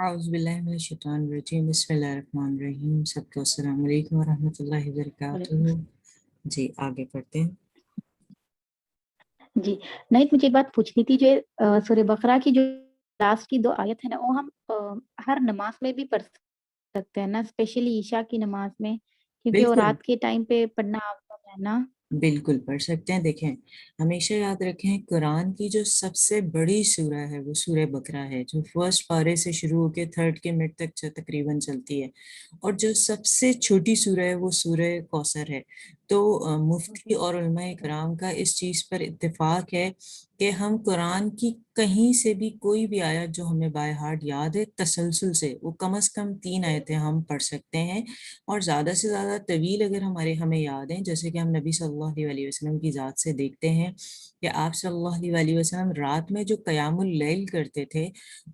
اعوذ باللہ من الشیطان الرجیم بسم اللہ الرحمن الرحیم سب کو السلام علیکم ورحمۃ اللہ وبرکاتہ۔ جی آگے پڑھتے ہیں۔ جی نہیں، مجھے ایک بات پوچھنی تھی، جو سورہ بقرہ کی جو لاسٹ کی 2 آیت ہے نا، وہ ہم ہر نماز میں بھی پڑھ سکتے ہیں نا، اسپیشلی عشاء کی نماز میں، کیونکہ وہ بالکل رات کے ٹائم پہ پڑھنا افضل ہے نا۔ بالکل پڑھ سکتے ہیں۔ دیکھیں، ہمیشہ یاد رکھیں قرآن کی جو سب سے بڑی سورہ ہے وہ سورہ بقرہ ہے، جو فرسٹ پارے سے شروع ہو کے 3rd کے مڈ تک تقریباً چلتی ہے، اور جو سب سے چھوٹی سورہ ہے وہ سورہ کوثر ہے۔ تو مفتی اور علماء کرام کا اس چیز پر اتفاق ہے کہ ہم قرآن کی کہیں سے بھی کوئی بھی آیت جو ہمیں بائی ہارٹ یاد ہے تسلسل سے، وہ کم از کم 3 آیتیں ہم پڑھ سکتے ہیں، اور زیادہ سے زیادہ طویل اگر ہمیں یاد ہیں، جیسے کہ ہم نبی صلی اللہ علیہ وسلم کی ذات سے دیکھتے ہیں کہ آپ صلی اللہ علیہ وسلم رات میں جو قیام اللیل کرتے تھے،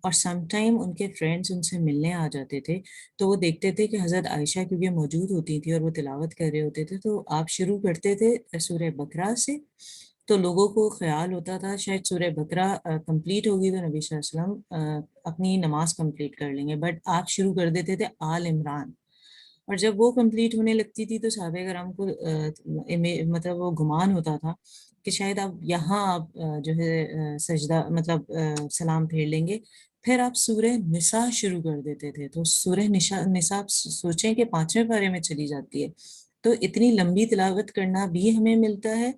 اور سم ٹائم ان کے فرینڈز ان سے ملنے آ جاتے تھے، تو وہ دیکھتے تھے کہ حضرت عائشہ کیونکہ موجود ہوتی تھی اور وہ تلاوت کر رہے ہوتے تھے، تو آپ شروع کرتے تھے سورہ بقرہ سے، تو لوگوں کو خیال ہوتا تھا شاید سورہ بقرہ کمپلیٹ ہوگی تو نبی صلی اللہ علیہ وسلم اپنی نماز کمپلیٹ کر لیں گے، بٹ آپ شروع کر دیتے تھے آل عمران، اور جب وہ کمپلیٹ ہونے لگتی تھی تو صحابہ کرام کو مطلب وہ گمان ہوتا تھا کہ شاید آپ یہاں آپ جو ہے سجدہ مطلب سلام پھیر لیں گے، پھر آپ سورہ نساء شروع کر دیتے تھے، تو سورہ نساء سوچیں کہ 5ویں پارے میں چلی جاتی ہے، تو اتنی لمبی تلاوت کرنا بھی ہمیں ملتا ہے۔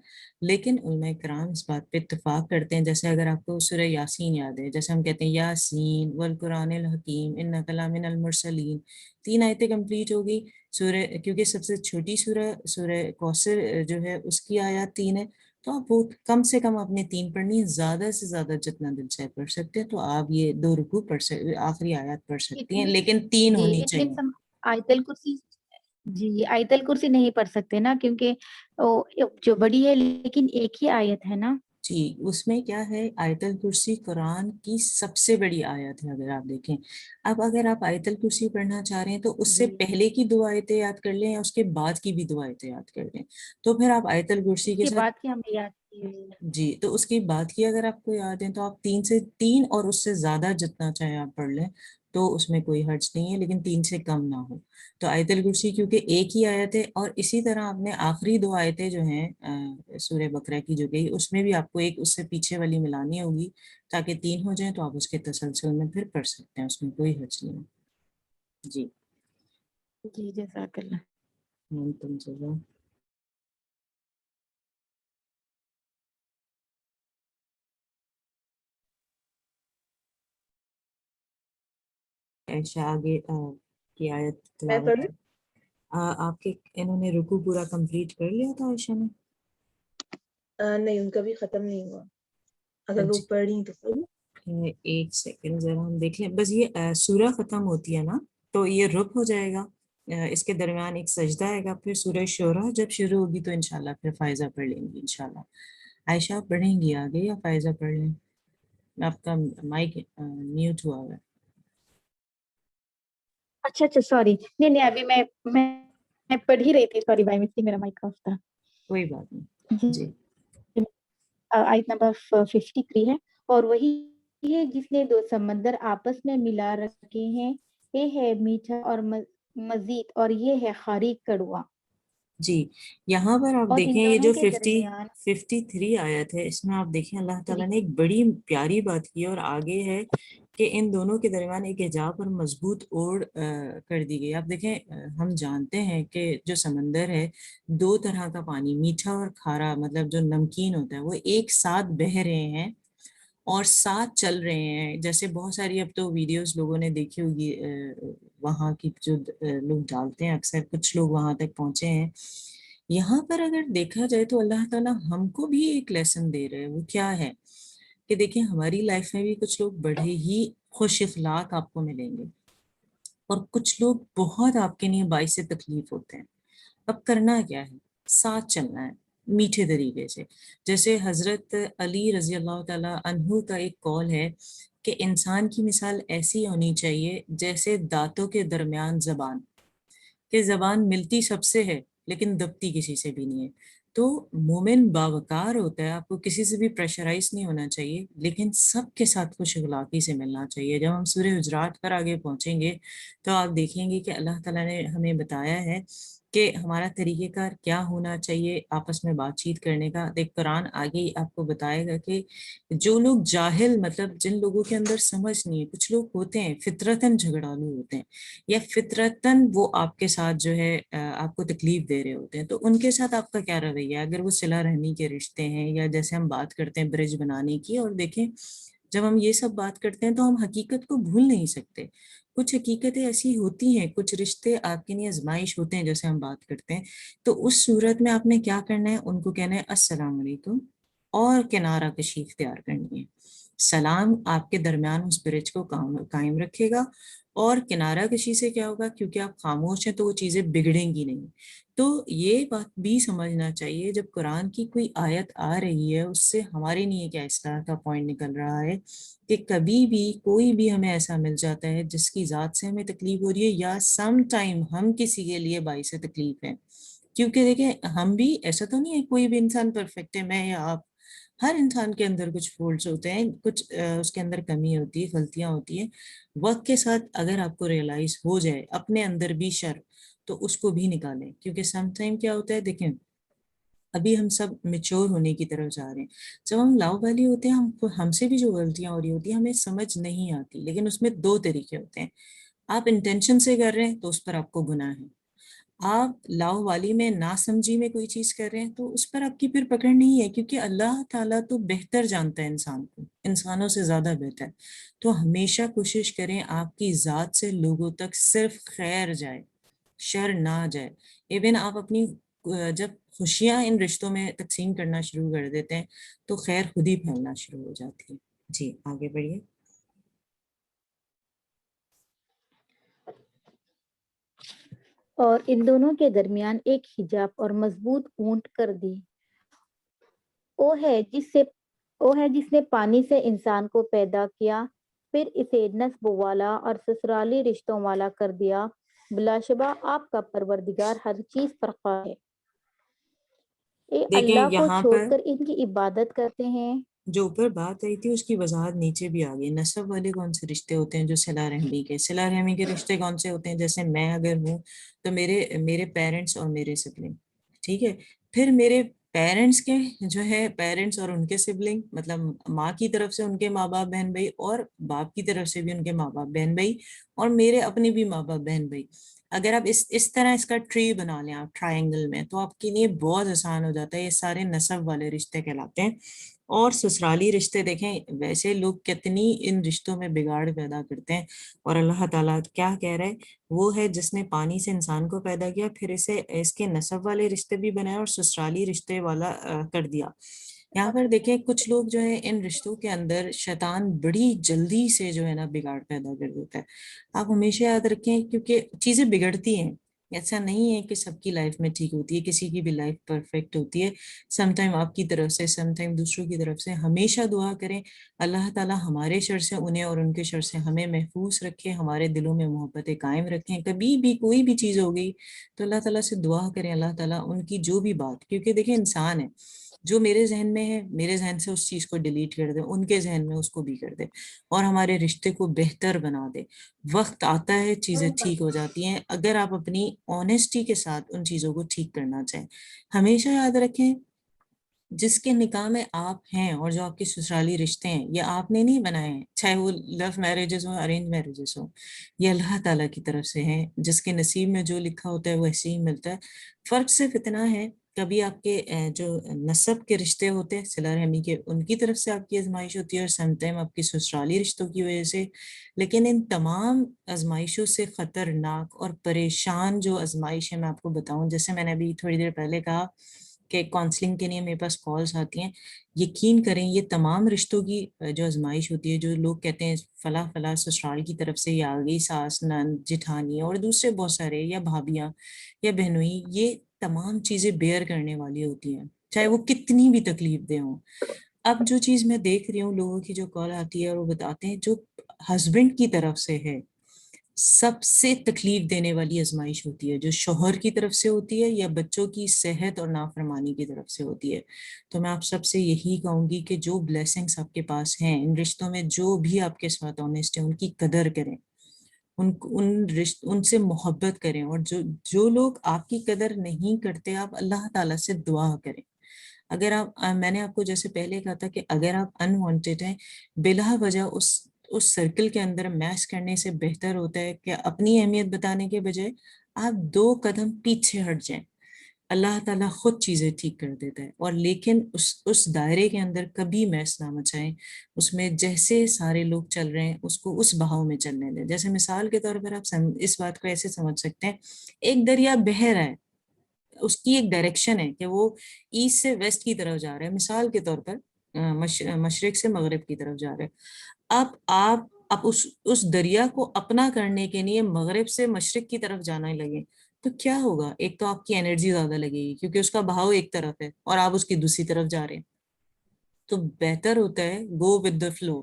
لیکن علماء کرام اس بات پہ اتفاق کرتے ہیں، جیسے اگر آپ کو سورہ یاسین یاد ہے، جیسے ہم کہتے ہیں یاسین والقرآن الحکیم انک لمن المرسلین، 3 آیتیں کمپلیٹ ہوگی سورہ، کیونکہ سب سے چھوٹی سورہ کوثر جو ہے اس کی آیات 3 ہے، تو آپ وہ کم سے کم اپنے 3 پڑھنی ہے، زیادہ سے زیادہ جتنا دل چاہے پڑھ سکتے ہیں، تو آپ یہ 2 رکوع پڑھ سکتے، آخری آیات پڑھ سکتی ہیں، لیکن 3 جی ہونی اٹ چاہیے۔ مینس ہم آیت الکرسی، جی آیت الکرسی نہیں پڑھ سکتے نا، کیونکہ جو بڑی ہے لیکن ایک ہی آیت ہے نا۔ جی اس میں کیا ہے، آیت الکرسی قرآن کی سب سے بڑی آیت ہے اگر آپ دیکھیں۔ اب اگر آپ آیت الکرسی پڑھنا چاہ رہے ہیں تو اس سے جی پہلے کی 2 آیتیں یاد کر لیں یا اس کے بعد کی بھی 2 آیتیں یاد کر لیں، تو پھر آپ آیت الکرسی اس کے کے ساتھ، بعد کی ہم یاد کی ہوئی ہے۔ جی تو اس کی بات کی اگر آپ کو یاد ہے تو آپ 3 اور اس سے زیادہ جتنا چاہے آپ پڑھ لیں، تو اس میں کوئی حرج نہیں ہے، لیکن 3 سے کم نہ ہو۔ تو آیت الکرسی کیونکہ ایک ہی آیت ہے، اور اسی طرح آپ نے آخری 2 آیتیں جو ہیں سورہ بقرہ کی جو گئی، اس میں بھی آپ کو ایک اس سے پیچھے والی ملانی ہوگی تاکہ 3 ہو جائیں، تو آپ اس کے تسلسل میں پھر پڑھ سکتے ہیں، اس میں کوئی حرج نہیں ہے۔ جی جی جزاک اللہ۔ تم چلو۔ عائشہ آگے کی آیت میں تلاوت پڑھوں؟ ہے۔ آپ کے انہوں نے رکوع پورا کمپلیٹ کر لیا تھا عائشہ نے؟ نہیں، ان کا بھی ختم نہیں ہوا، اگر وہ پڑھی تو پڑھی۔ ایک سیکنڈ ذرا ہم دیکھ لیں، بس یہ سورہ ختم ہوتی ہے نا تو یہ رک ہو جائے گا، اس کے درمیان ایک سجدہ آئے گا، پھر سورہ شورہ جب شروع ہوگی تو انشاءاللہ پھر فائزہ پڑھ لیں گی انشاءاللہ۔ عائشہ آپ پڑھیں گی آگے یا فائزہ پڑھ لیں؟ آپ کا مائک میوٹ ہوا ہوا ہے۔ اچھا سوری، نہیں ابھی میں پڑھ ہی رہی تھی، سوری بائی مسٹیک میرا مائک آف تھا۔ کوئی بات نہیں۔ جی آیت نمبر 53 ہے، اور وہی ہے جس نے 2 سمندر آپس میں ملا رکھے ہیں، یہ ہے میٹھا اور مزید، اور یہ ہے خاری کڑوا۔ جی یہاں پر آپ اور ان دیکھیں یہ دونوں جو کے درمیان 53 آیت ہے، اس میں آپ دیکھیں اللہ تعالیٰ نے ایک بڑی پیاری بات کی، اور آگے ہے کہ ان دونوں کے درمیان ایک حجاب اور مضبوط اوڑ کر دی گئی۔ آپ دیکھیں ہم جانتے ہیں کہ جو سمندر ہے 2 طرح کا پانی، میٹھا اور کھارا، مطلب جو نمکین ہوتا ہے، وہ ایک ساتھ بہہ رہے ہیں اور ساتھ چل رہے ہیں، جیسے بہت ساری اب تو ویڈیوز لوگوں نے دیکھی ہوگی وہاں کی جو لوگ ڈالتے ہیں، اکثر کچھ لوگ وہاں تک پہنچے ہیں۔ یہاں پر اگر دیکھا جائے تو اللہ تعالیٰ ہم کو بھی ایک لیسن دے رہے ہیں، وہ کیا ہے کہ دیکھیں ہماری لائف میں بھی کچھ لوگ بڑے ہی خوش اخلاق آپ کو ملیں گے، اور کچھ لوگ بہت آپ کے لیے باعث تکلیف ہوتے ہیں۔ اب کرنا کیا ہے؟ ساتھ چلنا ہے میٹھے طریقے سے، جیسے حضرت علی رضی اللہ تعالیٰ عنہ کا ایک قول ہے کہ انسان کی مثال ایسی ہونی چاہیے جیسے دانتوں کے درمیان زبان، کہ زبان ملتی سب سے ہے لیکن دبتی کسی سے بھی نہیں ہے۔ تو مومن باوقار ہوتا ہے, آپ کو کسی سے بھی پریشرائز نہیں ہونا چاہیے, لیکن سب کے ساتھ خوش اخلاقی سے ملنا چاہیے. جب ہم سورہ حجرات پر آگے پہنچیں گے تو آپ دیکھیں گے کہ اللہ تعالیٰ نے ہمیں بتایا ہے کہ ہمارا طریقہ کار کیا ہونا چاہیے آپس میں بات چیت کرنے کا. دیکھ قرآن آگے ہی آپ کو بتائے گا کہ جو لوگ جاہل, مطلب جن لوگوں کے اندر سمجھ نہیں ہے, کچھ لوگ ہوتے ہیں فطرتاً جھگڑالو ہوتے ہیں, یا فطرتاً وہ آپ کے ساتھ جو ہے آپ کو تکلیف دے رہے ہوتے ہیں, تو ان کے ساتھ آپ کا کیا رویہ ہے؟ اگر وہ صلہ رحمی کے رشتے ہیں, یا جیسے ہم بات کرتے ہیں برج بنانے کی, اور دیکھیں جب ہم یہ سب بات کرتے ہیں تو ہم حقیقت کو بھول نہیں سکتے. کچھ حقیقتیں ایسی ہوتی ہیں, کچھ رشتے آپ کے لیے آزمائش ہوتے ہیں, جیسے ہم بات کرتے ہیں, تو اس صورت میں آپ نے کیا کرنا ہے, ان کو کہنا ہے السلام علیکم, اور کنارہ کشی اختیار کرنی ہے. سلام آپ کے درمیان اس برج کو قائم رکھے گا, اور کنارہ کشی سے کیا ہوگا, کیونکہ آپ خاموش ہیں تو وہ چیزیں بگڑیں گی نہیں. تو یہ بات بھی سمجھنا چاہیے, جب قرآن کی کوئی آیت آ رہی ہے اس سے ہمارے لیے کیا اصلاح کا پوائنٹ نکل رہا ہے, کہ کبھی بھی کوئی بھی ہمیں ایسا مل جاتا ہے جس کی ذات سے ہمیں تکلیف ہو رہی ہے, یا سم ٹائم ہم کسی کے لیے باعث تکلیف ہیں. کیونکہ دیکھیں ہم بھی, ایسا تو نہیں ہے کوئی بھی انسان پرفیکٹ ہے, میں یا آپ, ہر انسان کے اندر کچھ فالٹس ہوتے ہیں, کچھ اس کے اندر کمی ہوتی ہے, غلطیاں ہوتی ہیں. وقت کے ساتھ اگر آپ کو ریئلائز ہو جائے اپنے اندر بھی شر, تو اس کو بھی نکالیں. کیونکہ سم ٹائم کیا ہوتا ہے, دیکھیں ابھی ہم سب میچور ہونے کی طرف جا رہے ہیں. جب ہم لاؤ والی ہوتے ہیں, ہم سے بھی جو غلطیاں ہو رہی ہوتی ہیں ہمیں سمجھ نہیں آتی, لیکن اس میں دو طریقے ہوتے ہیں. آپ انٹینشن سے کر رہے ہیں تو اس پر آپ کو گناہ ہے. آپ لاؤ والی میں نا سمجھی میں کوئی چیز کر رہے ہیں تو اس پر آپ کی پھر پکڑ نہیں ہے, کیونکہ اللہ تعالیٰ تو بہتر جانتا ہے انسان کو, انسانوں سے زیادہ بہتر. تو ہمیشہ کوشش کریں آپ کی ذات سے لوگوں تک صرف خیر جائے, شر نہ جائے. ایون آپ اپنی جب خوشیاں ان رشتوں میں تقسیم کرنا شروع کر دیتے ہیں تو خیر خود ہی پھیلنا شروع ہو جاتی ہے. جی آگے بڑھیے. اور ان دونوں کے درمیان ایک حجاب اور مضبوط اونٹ کر دی. وہ ہے جس نے پانی سے انسان کو پیدا کیا, پھر اسے نسب والا اور سسرالی رشتوں والا کر دیا. بلا شبہ آپ کا پروردگار ہر چیز پر قادر ہے. اے دیکھیں اللہ کو یہاں چھوڑ پر کر ان کی عبادت کرتے ہیں. جو اوپر بات آئی تھی اس کی وضاحت نیچے بھی آ گئی. نسب والے کون سے رشتے ہوتے ہیں؟ جو صلہ رحمی کے. صلہ رحمی کے رشتے کون سے ہوتے ہیں؟ جیسے میں اگر ہوں تو میرے پیرنٹس اور میرے سبلنگ, ٹھیک ہے. پھر میرے پیرنٹس کے جو ہے پیرنٹس اور ان کے سبلنگ, مطلب ماں کی طرف سے ان کے ماں باپ بہن بھائی, اور باپ کی طرف سے بھی ان کے ماں باپ بہن بھائی, اور میرے اپنے بھی ماں باپ بہن بھائی. اگر آپ اس طرح اس کا ٹری بنا لیں آپ ٹرائنگل میں, تو آپ کے لیے بہت آسان ہو جاتا ہے. یہ سارے نسب والے رشتے کہلاتے ہیں. اور سسرالی رشتے دیکھیں ویسے لوگ کتنی ان رشتوں میں بگاڑ پیدا کرتے ہیں, اور اللہ تعالیٰ کیا کہہ رہے ہیں, وہ ہے جس نے پانی سے انسان کو پیدا کیا, پھر اسے اس کے نسب والے رشتے بھی بنائے اور سسرالی رشتے والا کر دیا. یہاں پر دیکھیں کچھ لوگ جو ہے ان رشتوں کے اندر شیطان بڑی جلدی سے جو ہے نا بگاڑ پیدا کر دیتا ہے. آپ ہمیشہ یاد رکھیں کیونکہ چیزیں بگڑتی ہیں, ایسا نہیں ہے کہ سب کی لائف میں ٹھیک ہوتی ہے, کسی کی بھی لائف پرفیکٹ ہوتی ہے. سم ٹائم آپ کی طرف سے, سم ٹائم دوسروں کی طرف سے. ہمیشہ دعا کریں اللہ تعالیٰ ہمارے شر سے انہیں اور ان کے شر سے ہمیں محفوظ رکھے, ہمارے دلوں میں محبتیں قائم رکھیں. کبھی بھی کوئی بھی چیز ہو گئی تو اللہ تعالیٰ سے دعا کریں, اللہ تعالیٰ ان کی جو بھی بات, کیونکہ دیکھیں انسان ہے, جو میرے ذہن میں ہے میرے ذہن سے اس چیز کو ڈیلیٹ کر دے, ان کے ذہن میں اس کو بھی کر دے, اور ہمارے رشتے کو بہتر بنا دے. وقت آتا ہے چیزیں ٹھیک ہو جاتی ہیں, اگر آپ اپنی آنیسٹی کے ساتھ ان چیزوں کو ٹھیک کرنا چاہیں. ہمیشہ یاد رکھیں جس کے نکاح میں آپ ہیں اور جو آپ کے سسرالی رشتے ہیں, یہ آپ نے نہیں بنائے ہیں, چاہے وہ لو میرجز ہوں ارینج میرجز ہوں, یہ اللہ تعالیٰ کی طرف سے ہیں. جس کے نصیب میں جو لکھا ہوتا ہے وہ ایسے ہی ملتا ہے. فرق صرف اتنا ہے, کبھی آپ کے جو نسب کے رشتے ہوتے ہیں صلہ رحمی کے, ان کی طرف سے آپ کی آزمائش ہوتی ہے, اور سم ٹائم آپ کی سسرالی رشتوں کی وجہ سے. لیکن ان تمام آزمائشوں سے خطرناک اور پریشان جو آزمائش ہے میں آپ کو بتاؤں, جیسے میں نے ابھی تھوڑی دیر پہلے کہا کہ کاؤنسلنگ کے لیے میرے پاس کالز آتی ہیں, یقین کریں یہ تمام رشتوں کی جو آزمائش ہوتی ہے, جو لوگ کہتے ہیں فلاں فلاں سسرال کی طرف سے یہ آ گئی, ساس نند جٹھانی اور دوسرے بہت سارے, یا بھابیاں یا بہنوئی, یہ تمام چیزیں بیئر کرنے والی ہوتی ہیں چاہے وہ کتنی بھی تکلیف دہ ہوں. اب جو چیز میں دیکھ رہی ہوں لوگوں کی جو کال آتی ہے اور وہ بتاتے ہیں جو ہسبینڈ کی طرف سے ہے, سب سے تکلیف دینے والی آزمائش ہوتی ہے، جو شوہر کی طرف سے ہوتی ہے یا بچوں کی صحت اور نافرمانی کی طرف سے ہوتی ہے. تو میں آپ سب سے یہی کہوں گی کہ جو بلیسنگس آپ کے پاس ہیں ان رشتوں میں، جو بھی آپ کے ساتھ آنیسٹ ہیں ان کی قدر کریں، ان سے محبت کریں، اور جو لوگ آپ کی قدر نہیں کرتے آپ اللہ تعالیٰ سے دعا کریں. اگر آپ، میں نے آپ کو جیسے پہلے کہا تھا کہ اگر آپ انوانٹیڈ ہیں، بلا وجہ اس سرکل کے اندر میش کرنے سے بہتر ہوتا ہے کہ اپنی اہمیت بتانے کے بجائے آپ 2 قدم پیچھے ہٹ جائیں. اللہ تعالیٰ خود چیزیں ٹھیک کر دیتا ہے. اور لیکن اس دائرے کے اندر کبھی میس نہ مچائیں، اس میں جیسے سارے لوگ چل رہے ہیں اس کو اس بہاؤ میں چلنے دیں. جیسے مثال کے طور پر آپ اس بات کو ایسے سمجھ سکتے ہیں، ایک دریا بہہ رہا ہے، اس کی ایک ڈائریکشن ہے کہ وہ ایسٹ سے ویسٹ کی طرف جا رہا ہے، مثال کے طور پر مشرق سے مغرب کی طرف جا رہا ہے. آپ اس دریا کو اپنا کرنے کے لیے مغرب سے مشرق کی طرف جانا لگے تو کیا ہوگا؟ ایک تو آپ کی انرجی زیادہ لگے گی کیونکہ اس کا بہاؤ ایک طرف ہے اور آپ اس کی دوسری طرف جا رہے ہیں. تو بہتر ہوتا ہے گو ود دا فلو،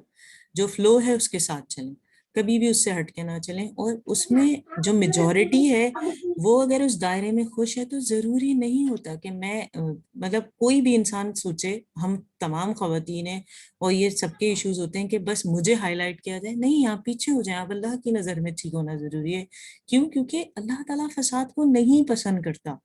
جو فلو ہے اس کے ساتھ چلیں، کبھی بھی اس سے ہٹ کے نہ چلیں. اور اس میں جو میجورٹی ہے وہ اگر اس دائرے میں خوش ہے تو ضروری نہیں ہوتا کہ میں مطلب کوئی بھی انسان سوچے ہم تمام خواتین ہیں اور یہ سب کے ایشوز ہوتے ہیں کہ بس مجھے ہائی لائٹ کیا جائے. نہیں، آپ پیچھے ہو جائیں، آپ اللہ کی نظر میں ٹھیک ہونا ضروری ہے. کیوں؟ کیونکہ اللہ تعالیٰ فساد کو نہیں پسند کرتا.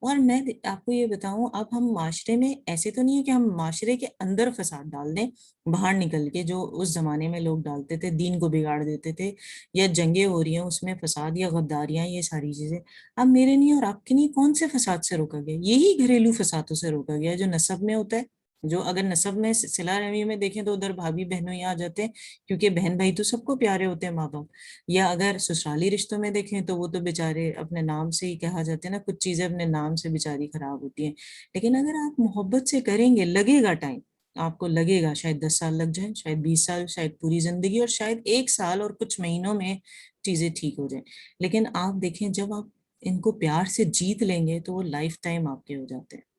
اور میں آپ کو یہ بتاؤں، اب ہم معاشرے میں ایسے تو نہیں ہے کہ ہم معاشرے کے اندر فساد ڈال دیں باہر نکل کے، جو اس زمانے میں لوگ ڈالتے تھے، دین کو بگاڑ دیتے تھے، یا جنگیں ہو رہی ہیں اس میں فساد یا غداریاں، یہ ساری چیزیں. اب میرے نہیں اور آپ کے نہیں کون سے فساد سے روکا گیا؟ یہی گھریلو فسادوں سے روکا گیا جو نسب میں ہوتا ہے. جو اگر نسب میں صلہ رحمی میں دیکھیں تو ادھر بھابھی بہنوں یہاں آ جاتے ہیں کیونکہ بہن بھائی تو سب کو پیارے ہوتے ہیں، ماں باپ. یا اگر سسرالی رشتوں میں دیکھیں تو وہ تو بیچارے اپنے نام سے ہی کہا جاتے ہیں نا، کچھ چیزیں اپنے نام سے بیچاری خراب ہوتی ہیں. لیکن اگر آپ محبت سے کریں گے، لگے گا ٹائم، آپ کو لگے گا، شاید 10 سال لگ جائیں، شاید 20 سال، شاید پوری زندگی، اور شاید 1 سال اور کچھ مہینوں میں چیزیں ٹھیک ہو جائیں. لیکن آپ دیکھیں جب آپ ان کو پیار سے جیت لیں گے تو وہ لائف ٹائم آپ کے ہو جاتے ہیں.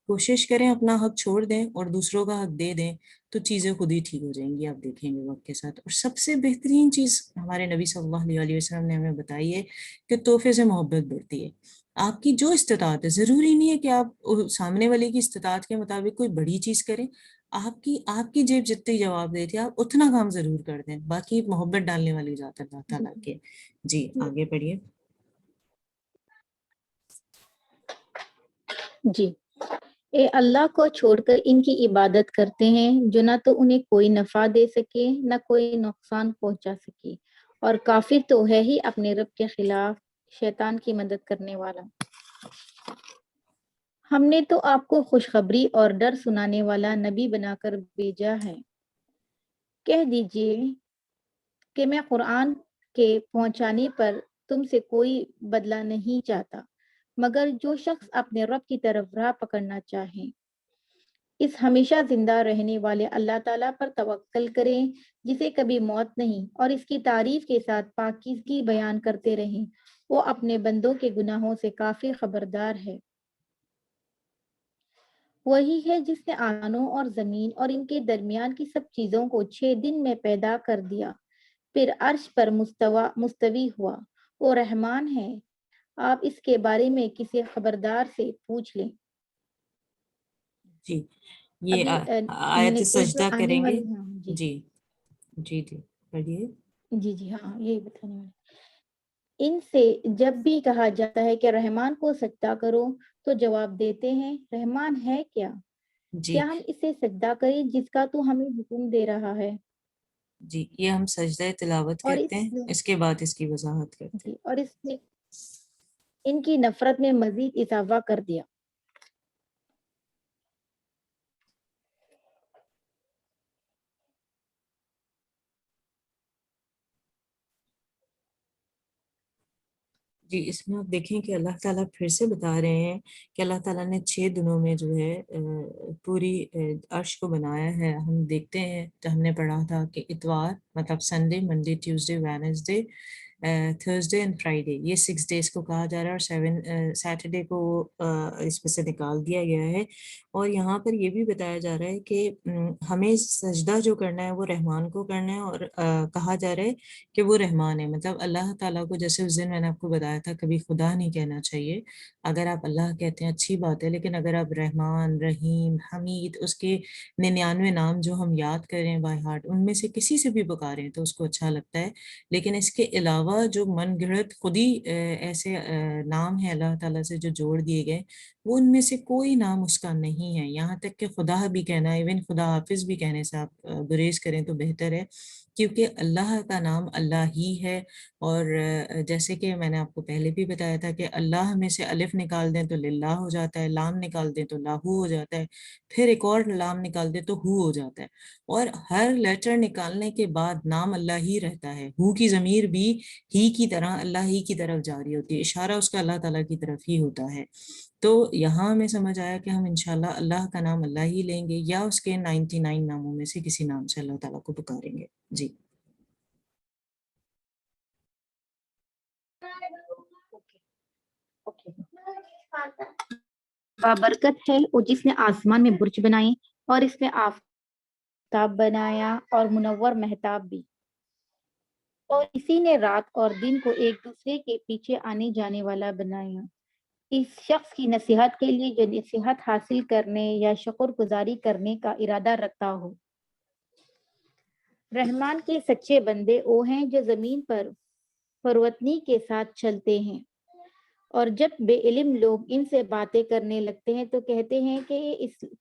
کوشش کریں اپنا حق چھوڑ دیں اور دوسروں کا حق دے دیں تو چیزیں خود ہی ٹھیک ہو جائیں گی، آپ دیکھیں گے وقت کے ساتھ. اور سب سے بہترین چیز ہمارے نبی صلی اللہ علیہ وسلم نے ہمیں بتائی ہے کہ تحفے سے محبت بڑھتی ہے. آپ کی جو استطاعت ہے، ضروری نہیں ہے کہ آپ سامنے والے کی استطاعت کے مطابق کوئی بڑی چیز کریں. آپ کی جیب جتنی جواب دیتی ہے آپ اتنا کام ضرور کر دیں، باقی محبت ڈالنے والی ذات اللہ تعالیٰ کے. جی آگے پڑھیے. جی، اے اللہ کو چھوڑ کر ان کی عبادت کرتے ہیں جو نہ تو انہیں کوئی نفع دے سکے نہ کوئی نقصان پہنچا سکے، اور کافر تو ہے ہی اپنے رب کے خلاف شیطان کی مدد کرنے والا. ہم نے تو آپ کو خوشخبری اور ڈر سنانے والا نبی بنا کر بھیجا ہے. کہہ دیجئے کہ میں قرآن کے پہنچانے پر تم سے کوئی بدلہ نہیں چاہتا، مگر جو شخص اپنے رب کی طرف راہ پکڑنا چاہے. اس ہمیشہ زندہ رہنے والے اللہ تعالیٰ پر توکل کریں جسے کبھی موت نہیں، اور اس کی تعریف کے ساتھ پاکیزگی بیان کرتے رہیں. وہ اپنے بندوں کے گناہوں سے کافی خبردار ہے. وہی ہے جس نے آسمانوں اور زمین اور ان کے درمیان کی سب چیزوں کو 6 دن میں پیدا کر دیا، پھر عرش پر مستوی ہوا. وہ رحمان ہے، آپ اس کے بارے میں کسی خبردار سے پوچھ لیں. جی یہ ابھی آیت ایک جو سجدہ آنے کریں گے. والی، ہاں جی جی جی جی پڑھیے. جی ہاں یہی بتانے والی. ان سے جب بھی کہا جاتا ہے کہ رحمان کو سجدہ کرو تو جواب دیتے ہیں رحمان ہے کیا؟ جی کیا ہم اسے سجدہ کریں جس کا تو ہمیں حکم دے رہا ہے؟ جی یہ ہم سجدہ تلاوت اور کرتے ہیں، اس کے بعد اس کی وضاحت کرتے ہیں. اور اس نے ان کی نفرت میں مزید اضافہ کر دیا. جی اس میں آپ دیکھیں کہ اللہ تعالیٰ پھر سے بتا رہے ہیں کہ اللہ تعالیٰ نے 6 دنوں میں جو ہے پوری عرش کو بنایا ہے. ہم دیکھتے ہیں تو ہم نے پڑھا تھا کہ اتوار مطلب Sunday, Monday, Tuesday, Wednesday, Thursday and Friday یہ 6 days کو کہا جا رہا ہے، اور 7 سیٹرڈے کو اس میں سے نکال دیا گیا ہے. اور یہاں پر یہ بھی بتایا جا رہا ہے کہ ہمیں سجدہ جو کرنا ہے وہ رحمان کو کرنا ہے، اور کہا جا رہا ہے کہ وہ رحمان ہے. مطلب اللہ تعالیٰ کو، جیسے اس دن میں نے آپ کو بتایا تھا، کبھی خدا نہیں کہنا چاہیے. اگر آپ اللہ کہتے ہیں اچھی بات ہے، لیکن اگر آپ رحمان، رحیم، حمید، اس کے 99 نام جو ہم یاد کریں بائی ہارٹ، ان میں سے کسی سے بھی پکاریں تو اس کو اچھا لگتا ہے. لیکن اس کے علاوہ جو من گھڑت خود ہی ایسے نام ہیں اللہ تعالیٰ سے جو جوڑ دیے گئے، وہ ان میں سے کوئی نام اس کا نہیں ہے. یہاں تک کہ خدا بھی کہنا، ایون خدا حافظ بھی کہنے سے آپ گریز کریں تو بہتر ہے، کیونکہ اللہ کا نام اللہ ہی ہے. اور جیسے کہ میں نے آپ کو پہلے بھی بتایا تھا کہ اللہ میں سے الف نکال دیں تو للہ ہو جاتا ہے، لام نکال دیں تو لاہو ہو جاتا ہے، پھر ایک اور لام نکال دیں تو ہو ہو جاتا ہے. اور ہر لیٹر نکالنے کے بعد نام اللہ ہی رہتا ہے. ہو کی ضمیر بھی ہی کی طرح اللہ ہی کی طرف جاری ہوتی ہے، اشارہ اس کا اللہ تعالیٰ کی طرف ہی ہوتا ہے. تو یہاں ہمیں سمجھ آیا کہ ہم انشاءاللہ اللہ کا نام اللہ ہی لیں گے، یا اس کے 99 ناموں میں سے کسی نام سے اللہ تعالیٰ کو پکاریں گے. جی بابرکت ہے وہ جس نے آسمان میں برج بنائے اور اس میں آفتاب بنایا اور منور مہتاب بھی، اور اسی نے رات اور دن کو ایک دوسرے کے پیچھے آنے جانے والا بنایا. اس شخص کی نصیحت کے لیے جو نصیحت حاصل کرنے یا شکر گزاری کرنے کا ارادہ رکھتا ہو. رحمان کے سچے بندے وہ ہیں جو زمین پر فروتنی کے ساتھ چلتے ہیں، اور جب بے علم لوگ ان سے باتیں کرنے لگتے ہیں تو کہتے ہیں کہ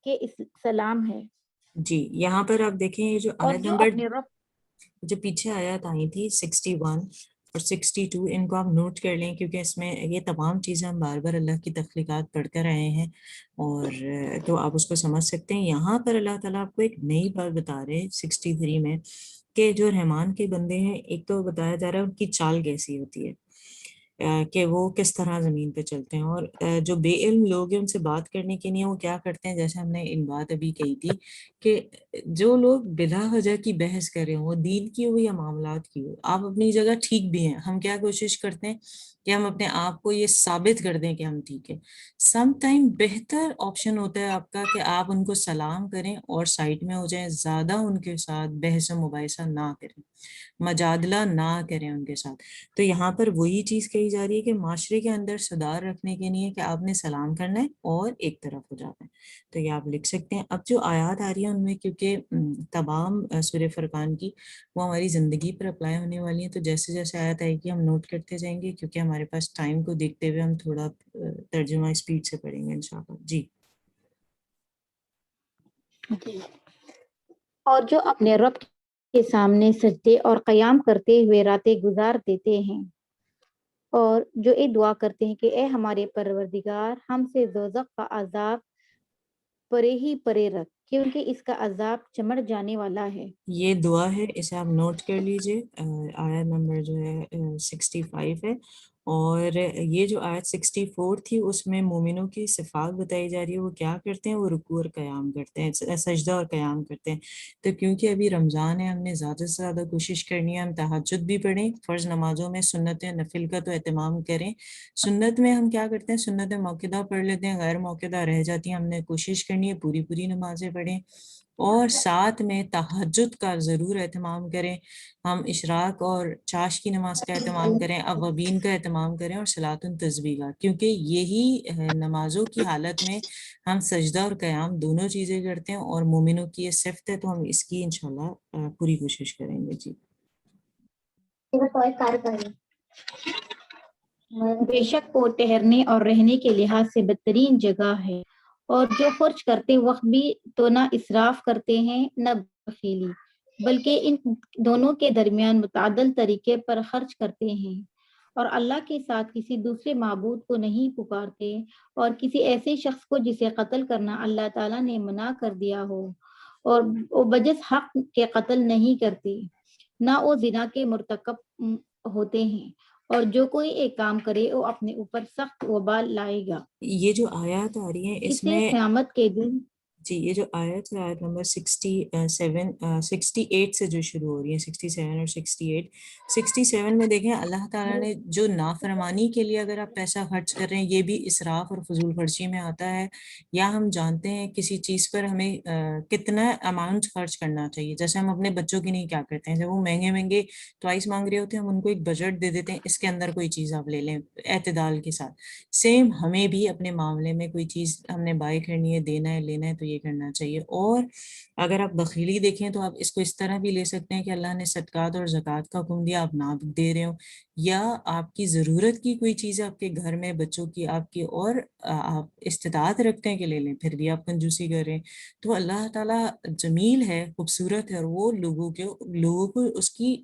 یہ سلام ہے. جی یہاں پر آپ دیکھیں یہ جو اور آیت جو نمبر اپنے رب جو پیچھے آیات آئی تھی 61 اور 62، ان کو آپ نوٹ کر لیں، کیونکہ اس میں یہ تمام چیزیں ہم بار بار اللہ کی تخلیقات پڑھ کر آئے ہیں، اور تو آپ اس کو سمجھ سکتے ہیں. یہاں پر اللہ تعالیٰ آپ کو ایک نئی بات بتا رہے ہیں 63 میں، کہ جو رحمان کے بندے ہیں، ایک تو بتایا جا رہا ہے ان کی چال کیسی ہوتی ہے، کہ وہ کس طرح زمین پہ چلتے ہیں. اور جو بے علم لوگ ہیں ان سے بات کرنے کے لیے وہ کیا کرتے ہیں، جیسے ہم نے ان بات ابھی کہی تھی کہ جو لوگ بلا وجہ کی بحث کر رہے ہوں، وہ دین کی ہو یا معاملات کی ہو، آپ اپنی جگہ ٹھیک بھی ہیں، ہم کیا کوشش کرتے ہیں کہ ہم اپنے آپ کو یہ ثابت کر دیں کہ ہم ٹھیک ہیں. سم ٹائم بہتر آپشن ہوتا ہے آپ کا کہ آپ ان کو سلام کریں اور سائڈ میں ہو جائیں، زیادہ ان کے ساتھ بحث و مباحثہ نہ کریں، مجادلہ نہ کریں ان کے ساتھ. تو یہاں پر وہی چیز کہی جا رہی ہے کہ معاشرے کے اندر صدار رکھنے کے لیے کہ آپ نے سلام کرنا ہے اور ایک طرف ہو جانا ہے. تو یہ آپ لکھ سکتے ہیں. اب جو آیات آ رہی ہیں ان میں کیونکہ تمام سورہ فرقان کی وہ ہماری زندگی پر اپلائی ہونے والی ہیں، تو جیسے جیسے آیات آئے گی ہم نوٹ کرتے جائیں گے، کیونکہ ہمارے پاس ٹائم کو دیکھتے ہوئے ہم تھوڑا ترجمہ اسپیڈ سے پڑھیں گے انشاءاللہ. جی اور جو اپنے رب کے سامنے سجدے اور قیام کرتے ہوئے راتیں گزار دیتے ہیں، اور جو یہ دعا کرتے ہیں کہ اے ہمارے پروردگار، ہم سے دوزخ کا عذاب پرے ہی پرے رکھ، کیونکہ اس کا عذاب چمٹ جانے والا ہے. یہ دعا ہے، اسے آپ نوٹ کر لیجئے. آیت نمبر جو ہے 65 ہے، اور یہ جو آیت 64 تھی اس میں مومنوں کی صفات بتائی جا رہی ہے. وہ کیا کرتے ہیں، وہ رکوع اور قیام کرتے ہیں، سجدہ اور قیام کرتے ہیں. تو کیونکہ ابھی رمضان ہے، ہم نے زیادہ سے زیادہ کوشش کرنی ہے ہم تہجد بھی پڑھیں، فرض نمازوں میں سنت نفل کا تو اہتمام کریں. سنت میں ہم کیا کرتے ہیں، سنت موقعہ پڑھ لیتے ہیں، غیر موقعہ رہ جاتی ہیں. ہم نے کوشش کرنی ہے پوری نمازیں پڑھیں، اور ساتھ میں تہجد کا ضرور اہتمام کریں. ہم اشراق اور چاش کی نماز کا اہتمام کریں، اوابین کا اہتمام کریں، اور صلاۃ التسبیح کا، کیونکہ یہی نمازوں کی حالت میں ہم سجدہ اور قیام دونوں چیزیں کرتے ہیں، اور مومنوں کی یہ صفت ہے، تو ہم اس کی انشاءاللہ پوری کوشش کریں گے. جی بے شک وہ ٹہرنے اور رہنے کے لحاظ سے بدترین جگہ ہے، اور جو خرچ کرتے وقت بھی تو نہ اسراف کرتے ہیں نہ بخیلی، بلکہ ان دونوں کے درمیان متعدل طریقے پر خرچ کرتے ہیں، اور اللہ کے ساتھ کسی دوسرے معبود کو نہیں پکارتے، اور کسی ایسے شخص کو جسے قتل کرنا اللہ تعالیٰ نے منع کر دیا ہو، اور وہ بجز حق کے قتل نہیں کرتے، نہ وہ زنا کے مرتکب ہوتے ہیں، اور جو کوئی ایک کام کرے وہ اپنے اوپر سخت وبال لائے گا. یہ جو آیات آ رہی ہیں اس اسے میں قیامت کے دن جی یہ جو آیت ہے آیت نمبر 68 سے جو شروع ہو رہی ہے 67 اور 67 میں دیکھیں اللہ تعالیٰ نے جو نافرمانی کے لیے اگر آپ پیسہ خرچ کر رہے ہیں یہ بھی اسراف اور فضول خرچی میں آتا ہے، یا ہم جانتے ہیں کسی چیز پر ہمیں کتنا اماؤنٹ خرچ کرنا چاہیے. جیسے ہم اپنے بچوں کی نہیں کیا کرتے ہیں، جب وہ مہنگے مہنگے ٹوائس مانگ رہے ہوتے ہیں ہم ان کو ایک بجٹ دے دیتے ہیں، اس کے اندر کوئی چیز آپ لے لیں اعتدال کے ساتھ. سیم ہمیں بھی اپنے معاملے میں کوئی چیز ہم نے بائی کرنی ہے، دینا ہے، لینا ہے، تو یہ کرنا چاہیے. اور اگر آپ بخیلی دیکھیں تو آپ اس کو اس طرح بھی لے سکتے ہیں کہ اللہ نے صدقات اور زکوٰۃ کا حکم دیا، آپ نہ دے رہے ہو، یا آپ کی ضرورت کی کوئی چیز ہے آپ کے گھر میں بچوں کی آپ کی، اور آپ استطاعت رکھتے ہیں کہ لے لیں، پھر بھی آپ کنجوسی کر رہے ہیں. تو اللہ تعالیٰ جمیل ہے، خوبصورت ہے، اور وہ لوگوں کو اس کی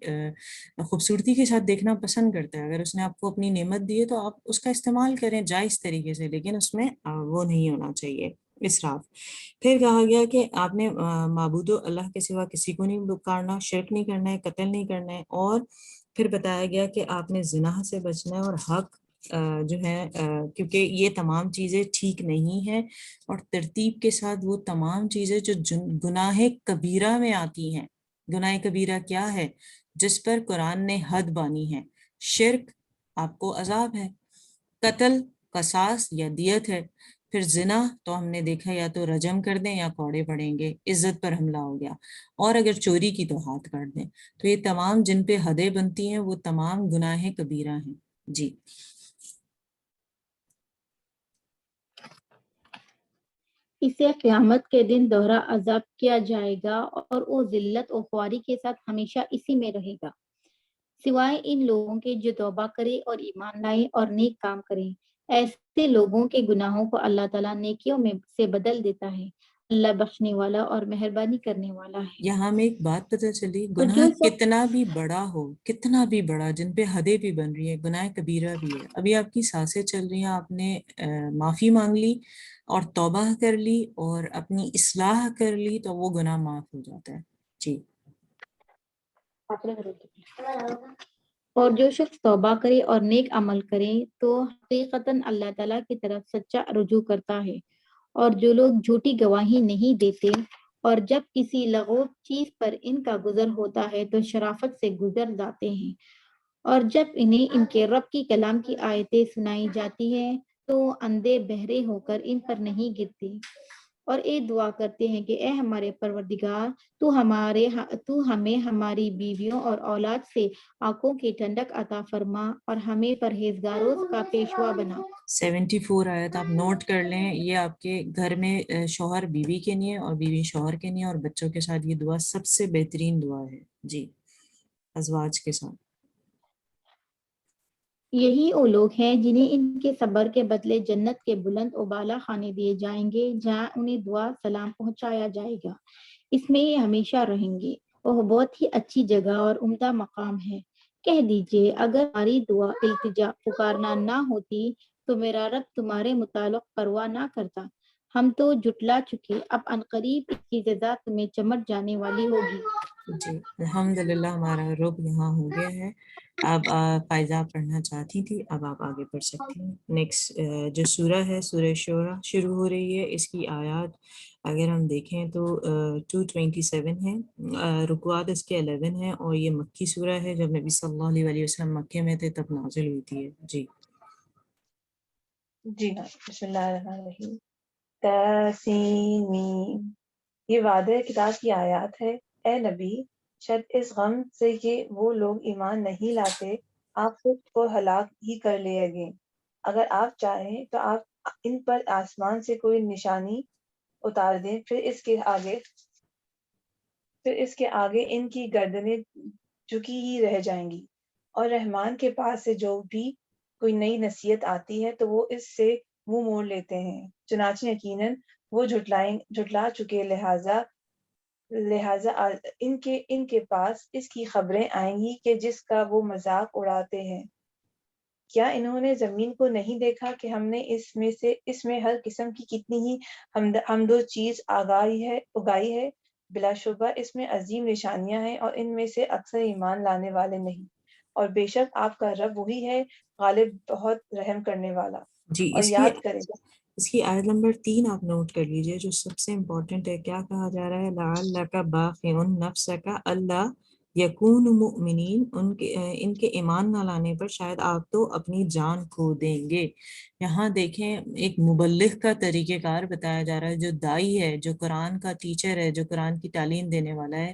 خوبصورتی کے ساتھ دیکھنا پسند کرتا ہے. اگر اس نے آپ کو اپنی نعمت دی ہے تو آپ اس کا استعمال کریں جائز طریقے سے، لیکن اس میں وہ نہیں ہونا چاہیے اسراف. پھر کہا گیا کہ آپ نے معبود اللہ کے سوا کسی کو نہیں پکارنا، شرک نہیں کرنا ہے، قتل نہیں کرنا ہے، اور پھر بتایا گیا کہ آپ نے زنا سے بچنا ہے، اور حق جو ہے کیونکہ یہ تمام چیزیں ٹھیک نہیں ہیں، اور ترتیب کے ساتھ وہ تمام چیزیں جو گناہ کبیرہ میں آتی ہیں. گناہ کبیرہ کیا ہے؟ جس پر قرآن نے حد بانی ہے. شرک آپ کو عذاب ہے، قتل قصاص یا دیت ہے، پھر زنا تو ہم نے دیکھا یا تو رجم کر دیں یا کوڑے پڑیں گے، عزت پر حملہ ہو گیا، اور اگر چوری کی تو ہاتھ کاٹ دیں. تو یہ تمام جن پہ حدیں بنتی ہیں وہ تمام گناہ کبیرہ ہیں. جی اسے قیامت کے دن دوہرا عذاب کیا جائے گا اور وہ ذلت و خواری کے ساتھ ہمیشہ اسی میں رہے گا، سوائے ان لوگوں کے جو توبہ کرے اور ایمان لائے اور نیک کام کریں. ایسے لوگوں کے گناہوں کو اللہ تعالیٰ نیکیوں میں سے بدل دیتا ہے. اللہ بخشنے والا اور مہربانی کرنے والا ہے. یہاں میں ایک بات پتہ چلی، اور گناہ جو شخص کتنا بھی بڑا ہو، کتنا بھی بڑا، جن پہ حدیں بھی بن رہی ہیں، گناہ کبیرہ بھی ہے. ابھی آپ کی سانسیں چل رہی ہیں، آپ نے معافی مانگ لی اور توبہ کر لی اور اپنی اصلاح کر لی تو وہ گناہ معاف ہو جاتا ہے. جی اور جو شخص توبہ کرے اور نیک عمل کرے تو حقیقتاً اللہ تعالیٰ کی طرف سچا رجوع کرتا ہے. اور جو لوگ جھوٹی گواہی نہیں دیتے اور جب کسی لغو چیز پر ان کا گزر ہوتا ہے تو شرافت سے گزر جاتے ہیں، اور جب انہیں ان کے رب کی کلام کی آیتیں سنائی جاتی ہیں تو اندھے بہرے ہو کر ان پر نہیں گرتے، اور یہ دعا کرتے ہیں کہ اے ہمارے پروردگار، تو ہمیں ہماری بیویوں اور اولاد سے آنکھوں کی ٹھنڈک عطا فرما اور ہمیں پرہیزگاروں کا پیشوا بنا. 74 آیت آپ نوٹ کر لیں، یہ آپ کے گھر میں شوہر بیوی کے لیے اور بیوی شوہر کے لیے، اور بچوں کے ساتھ یہ دعا سب سے بہترین دعا ہے. جی ازواج کے ساتھ. یہی وہ لوگ ہیں جنہیں ان کے صبر کے بدلے جنت کے بلند و بالا خانے دیے جائیں گے، جہاں انہیں دعا سلام پہنچایا جائے گا. اس میں یہ ہمیشہ رہیں گے. وہ بہت ہی اچھی جگہ اور عمدہ مقام ہے. کہہ دیجئے اگر ہماری دعا التجا پکارنا نہ ہوتی تو میرا رب تمہارے متعلق پرواہ نہ کرتا. ہم تو جھٹلا چکے، اب عنقریب اس کی جزا تمہیں چمٹ جانے والی ہوگی. جی الحمدللہ ہمارا رب یہاں ہو گیا ہے. اب فائزہ پڑھنا چاہتی تھی، اب آپ آگے پڑھ سکتی ہیں. نیکسٹ جو سورہ ہے سورہ شورہ شروع ہو رہی ہے. اس کی آیات اگر ہم دیکھیں تو 227 ہے، رکوعات اس کے 11 ہیں، اور یہ مکی سورہ ہے. جب نبی صلی اللہ علیہ وسلم مکے میں تھے تب نازل ہوئی تھی. جی جی ہاں، بسم اللہ الرحمن الرحیم. تسیم، یہ وعدہ کتاب کی آیات ہے. اے نبی، شاید اس غم سے کہ وہ لوگ ایمان نہیں لاتے آپ خود کو ہلاک ہی کر لیں گے. اگر آپ چاہیں تو آپ ان پر آسمان سے کوئی نشانی اتار دیں، پھر اس کے آگے ان کی گردنیں جھکی ہی رہ جائیں گی. اور رحمان کے پاس سے جو بھی کوئی نئی نصیحت آتی ہے تو وہ اس سے منہ موڑ لیتے ہیں. چنانچہ یقیناً وہ جھٹلا چکے، لہٰذا ان کے پاس اس کی خبریں آئیں گی کہ جس کا وہ مذاق اڑاتے ہیں. کیا انہوں نے زمین کو نہیں دیکھا کہ ہم نے اس میں ہر قسم کی کتنی ہی حمد و چیز اگائی ہے. بلا شبہ اس میں عظیم نشانیاں ہیں اور ان میں سے اکثر ایمان لانے والے نہیں. اور بے شک آپ کا رب وہی ہے غالب، بہت رحم کرنے والا. جی اور اس کی یاد کرے اس کی آیت نمبر 3 آپ نوٹ کر لیجئے، جو سب سے امپورٹنٹ ہے. کیا کہا جا رہا ہے؟ لعلک باخع نفسک الا یکون مؤمنین، ان کے ایمان نہ لانے پر شاید آپ تو اپنی جان کھو دیں گے. یہاں دیکھیں ایک مبلغ کا طریقہ کار بتایا جا رہا ہے، جو دائی ہے، جو قرآن کا ٹیچر ہے، جو قرآن کی تعلیم دینے والا ہے،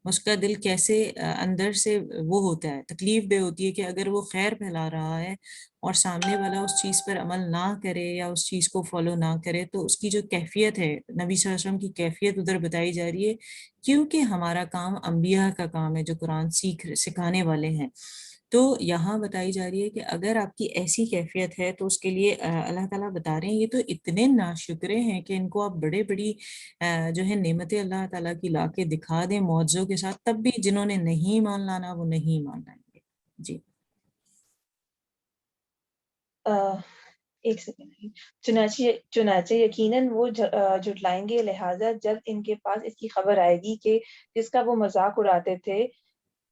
اس کا دل کیسے اندر سے وہ ہوتا ہے، تکلیف دہ ہوتی ہے کہ اگر وہ خیر پھیلا رہا ہے اور سامنے والا اس چیز پر عمل نہ کرے یا اس چیز کو فالو نہ کرے، تو اس کی جو کیفیت ہے، نبی صلی اللہ علیہ وسلم کی کیفیت ادھر بتائی جا رہی ہے. کیونکہ ہمارا کام انبیاء کا کام ہے جو قرآن سکھانے والے ہیں. تو یہاں بتائی جا رہی ہے کہ اگر آپ کی ایسی کیفیت ہے تو اس کے لیے اللہ تعالیٰ بتا رہے ہیں یہ تو اتنے ناشکرے ہیں کہ ان کو آپ بڑے بڑی جو ہے نعمتیں اللہ تعالیٰ کی لا کے دکھا دیں معجزوں کے ساتھ، تب بھی جنہوں نے نہیں مان لانا وہ نہیں مان لائیں گے. جی ایک سیکنڈ. چنانچہ یقیناً وہ جھٹلائیں گے، لہٰذا جب ان کے پاس اس کی خبر آئے گی کہ جس کا وہ مذاق اڑاتے تھے،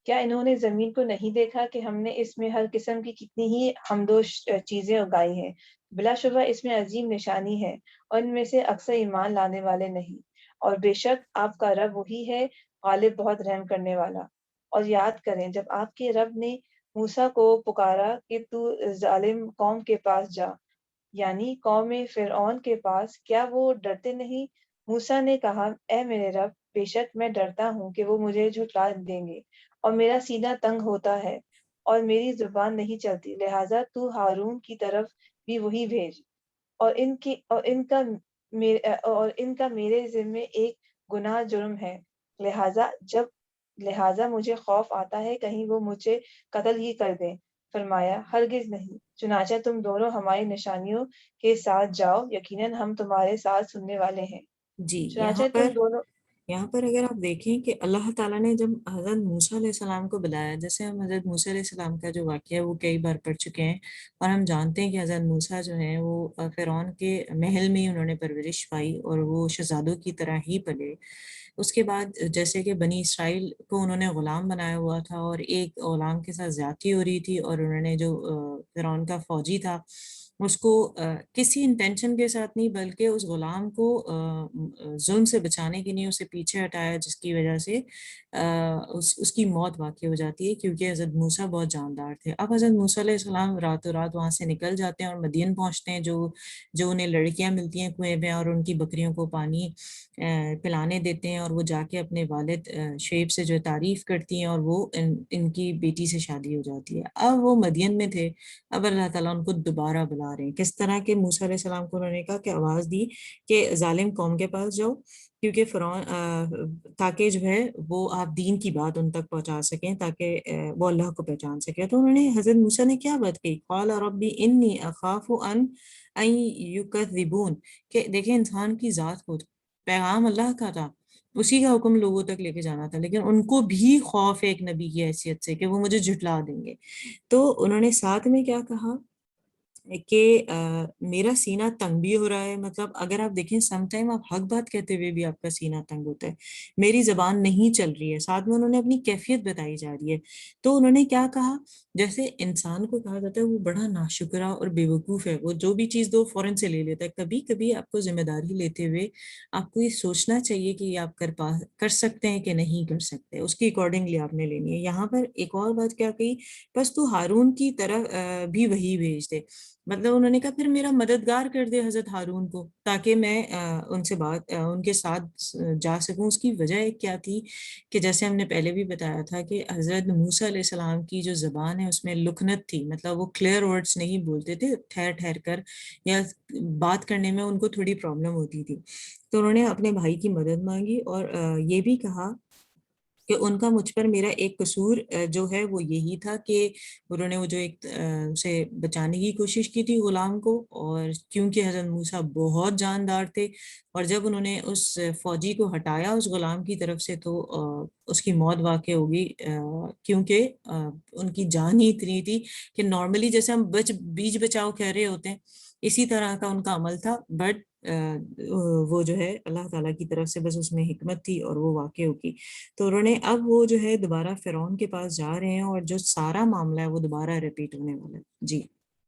کیا انہوں نے زمین کو نہیں دیکھا کہ ہم نے اس میں ہر قسم کی کتنی ہی حمد و چیزیں اگائی ہیں؟ بلا شبہ اس میں عظیم نشانی ہے اور ان میں سے اکثر ایمان لانے والے نہیں. اور بے شک آپ کا رب وہی ہے، غالب، بہت رحم کرنے والا. اور یاد کریں جب آپ کے رب نے موسیٰ کو پکارا کہ تو ظالم قوم کے پاس جا، یعنی قوم فرعون کے پاس، کیا وہ ڈرتے نہیں؟ موسیٰ نے کہا، اے میرے رب، بے شک میں ڈرتا ہوں کہ وہ مجھے جھٹلا دیں گے، اور میرا سینہ تنگ ہوتا ہے اور میری زبان نہیں چلتی، لہٰذا تو ہارون کی طرف بھی وہی بھیج، اور ان کا میرے ذمے ایک گناہ جرم ہے، لہٰذا مجھے خوف آتا ہے کہیں وہ مجھے قتل ہی کر دیں. فرمایا، ہرگز نہیں، چنانچہ تم دونوں ہماری نشانیوں کے ساتھ جاؤ، یقیناً ہم تمہارے ساتھ سننے والے ہیں. جی چنانچہ تم دونوں یہاں پر اگر آپ دیکھیں کہ اللہ تعالیٰ نے جب حضرت موسیٰ علیہ السلام کو بلایا، جیسے ہم حضرت موسیٰ علیہ السلام کا جو واقعہ ہے وہ کئی بار پڑھ چکے ہیں، اور ہم جانتے ہیں کہ حضرت موسیٰ جو ہیں وہ فرعون کے محل میں ہی انہوں نے پرورش پائی اور وہ شہزادوں کی طرح ہی پلے. اس کے بعد جیسے کہ بنی اسرائیل کو انہوں نے غلام بنایا ہوا تھا اور ایک غلام کے ساتھ زیادتی ہو رہی تھی، اور انہوں نے جو فرعون کا فوجی تھا اس کو کسی انٹینشن کے ساتھ نہیں بلکہ اس غلام کو ظلم سے بچانے کے لیے اسے پیچھے ہٹایا، جس کی وجہ سے اس کی موت واقع ہو جاتی ہے، کیونکہ حضرت موسیٰ بہت جاندار تھے. اب حضرت موسیٰ علیہ السلام راتوں رات وہاں سے نکل جاتے ہیں اور مدین پہنچتے ہیں، جو انہیں لڑکیاں ملتی ہیں کنویں میں اور ان کی بکریوں کو پانی پلانے دیتے ہیں، اور وہ جا کے اپنے والد شعیب سے جو تعریف کرتی ہیں اور وہ ان کی بیٹی سے شادی ہو جاتی ہے. اب وہ مدین میں تھے، اب اللہ تعالیٰ ان کو دوبارہ بلا رہے ہیں. کس طرح کہ موسیٰ علیہ السلام کو انہوں نے کہا کہ آواز دی کہ ظالم قوم کے پاس جاؤ، کیونکہ فرعون تاکہ جو ہے وہ آپ دین کی بات ان تک پہنچا سکیں، تاکہ وہ اللہ کو پہچان سکے. تو انہوں نے حضرت موسیٰ نے کیا بات کہی؟ قال ربی انی اخاف ان یکذبون، کہ دیکھیں انسان کی ذات کو پیغام اللہ کا تھا، اسی کا حکم لوگوں تک لے کے جانا تھا، لیکن ان کو بھی خوف ہے ایک نبی کی حیثیت سے کہ وہ مجھے جھٹلا دیں گے. تو انہوں نے ساتھ میں کیا کہا کہ میرا سینہ تنگ بھی ہو رہا ہے. مطلب اگر آپ دیکھیں سم ٹائم آپ حق بات کہتے ہوئے بھی آپ کا سینہ تنگ ہوتا ہے، میری زبان نہیں چل رہی ہے. ساتھ میں انہوں نے اپنی کیفیت بتائی جا رہی ہے. تو انہوں نے کیا کہا، جیسے انسان کو کہا جاتا ہے وہ بڑا ناشکرا اور بے وقوف ہے، وہ جو بھی چیز دو فوراً سے لے لیتا ہے. کبھی کبھی آپ کو ذمہ داری لیتے ہوئے آپ کو یہ سوچنا چاہیے کہ یہ آپ کر سکتے ہیں کہ نہیں کر سکتے، اس کی اکارڈنگلی آپ نے لینی ہے. یہاں پر ایک اور بات کیا کہی، بس تو ہارون کی طرف بھی وہی بھیج دے. مطلب انہوں نے کہا پھر میرا مددگار کر دے حضرت ہارون کو، تاکہ میں ان کے ساتھ جا سکوں. اس کی وجہ کیا تھی کہ جیسے ہم نے پہلے بھی بتایا تھا کہ حضرت موسیٰ علیہ السلام کی جو زبان ہے اس میں لکنت تھی، مطلب وہ کلیئر ورڈز نہیں بولتے تھے، ٹھہر ٹھہر کر، یا بات کرنے میں ان کو تھوڑی پرابلم ہوتی تھی. تو انہوں نے اپنے بھائی کی مدد مانگی اور یہ بھی کہا کہ ان کا مجھ پر میرا ایک قصور جو ہے وہ یہی تھا کہ انہوں نے وہ جو ایک سے بچانے کی کوشش کی تھی غلام کو، اور کیونکہ حضرت موسیٰ بہت جاندار تھے اور جب انہوں نے اس فوجی کو ہٹایا اس غلام کی طرف سے تو اس کی موت واقع ہوگی، کیونکہ ان کی جان ہی اتنی تھی کہ نارملی جیسے ہم بیچ بچاؤ کہہ رہے ہوتے ہیں اسی طرح کا ان کا عمل تھا. بٹ وہ جو ہے اللہ تعالیٰ کی طرف سے بس اس میں حکمت تھی اور وہ واقع ہوگی. تو انہوں نے اب وہ جو ہے دوبارہ فرعون کے پاس جا رہے ہیں اور جو سارا معاملہ ہے وہ دوبارہ ریپیٹ ہونے والا ہے. جی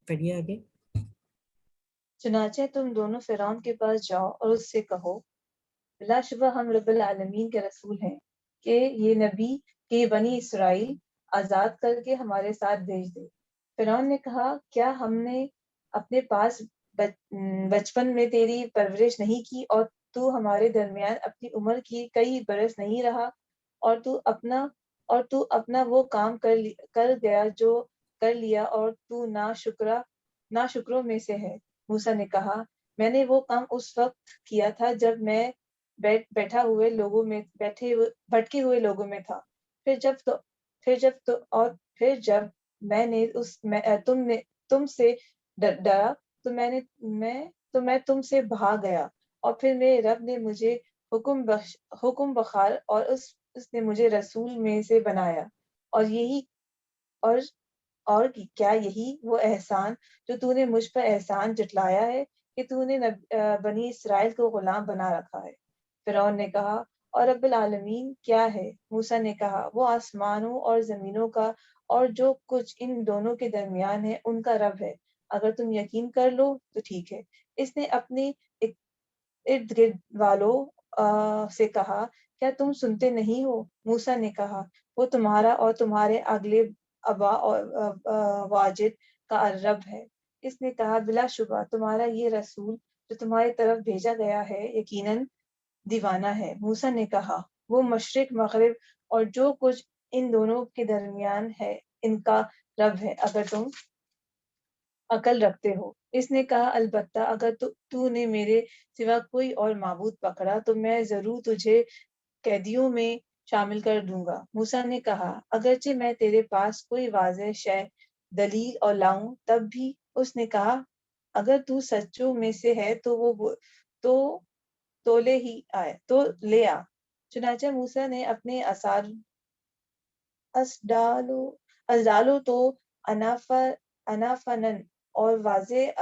پڑھیے آگے. چنانچہ تم دونوں فرعون کے پاس جاؤ اور اس سے کہو بلا شبہ ہم رب العالمین کے رسول ہیں کہ یہ نبی کہ بنی اسرائیل آزاد کر کے ہمارے ساتھ بھیج دے۔ فرعون نے کہا کیا ہم نے اپنے پاس بچپن میں تیری پرورش نہیں کی اور تو ہمارے درمیان اپنی عمر کی کئی برس نہیں رہا اور تو اپنا وہ کام کر گیا جو کر لیا اور تو ناشکروں میں سے ہے۔ موسیٰ نے کہا میں نے وہ کام اس وقت کیا تھا جب میں بھٹکے ہوئے لوگوں میں تھا۔ پھر جب میں نے تم سے ڈرا تو میں تم سے بھاگ گیا اور پھر میرے رب نے مجھے حکم بخار اور اس نے مجھے رسول میں سے بنایا اور کیا یہی وہ احسان جو تو نے مجھ پر احسان جتلایا ہے کہ تو نے بنی اسرائیل کو غلام بنا رکھا ہے۔ فرعون نے کہا اور رب العالمین کیا ہے؟ موسیٰ نے کہا وہ آسمانوں اور زمینوں کا اور جو کچھ ان دونوں کے درمیان ہے ان کا رب ہے، اگر تم یقین کر لو تو ٹھیک ہے۔ اس نے اپنے ارد گرد والوں سے کہا کیا تم سنتے نہیں ہو؟ موسیٰ نے کہا وہ تمہارا اور تمہارے اگلے ابا اور واجد کا رب ہے۔ اس نے کہا بلا شبہ تمہارا یہ رسول جو تمہاری طرف بھیجا گیا ہے یقیناً دیوانہ ہے۔ موسیٰ نے کہا وہ مشرق مغرب اور جو کچھ ان دونوں کے درمیان ہے ان کا رب ہے، اگر تم عقل رکھتے ہو۔ اس نے کہا البتہ اگر تو نے میرے سوا کوئی اور معبود پکڑا تو میں ضرور تجھے قیدیوں میں شامل کر دوں گا۔ موسیٰ نے کہا اگرچہ میں تیرے پاس کوئی واضح شے دلیل اور لاؤں تب بھی۔ اس نے کہا اگر تو سچوں میں سے ہے تو لے آ۔ چنانچہ موسیٰ نے اپنے ازدالو تو انافنن اور واضح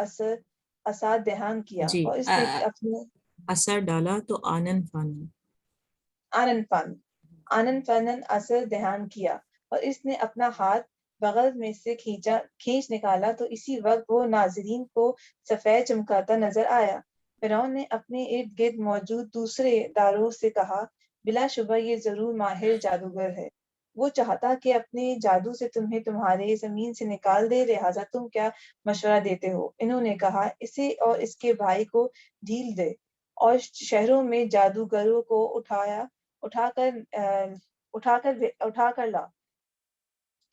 اثار دہان کیا جی، اور اس نے اپنے اثر ڈالا تو آنن آنن فنن اثر دہان کیا اور اس نے اپنا ہاتھ بغل میں سے کھینچ نکالا تو اسی وقت وہ ناظرین کو سفید چمکاتا نظر آیا۔ فرعون نے اپنے ارد گرد موجود دوسرے داروں سے کہا بلا شبہ یہ ضرور ماہر جادوگر ہے، وہ چاہتا کہ اپنے جادو سے تمہیں تمہارے زمین سے نکال دے، لہٰذا تم کیا مشورہ دیتے ہو؟ انہوں نے کہا اسے اور اس کے بھائی کو ڈھیل دے اور شہروں میں جادوگروں کو اٹھا کر لا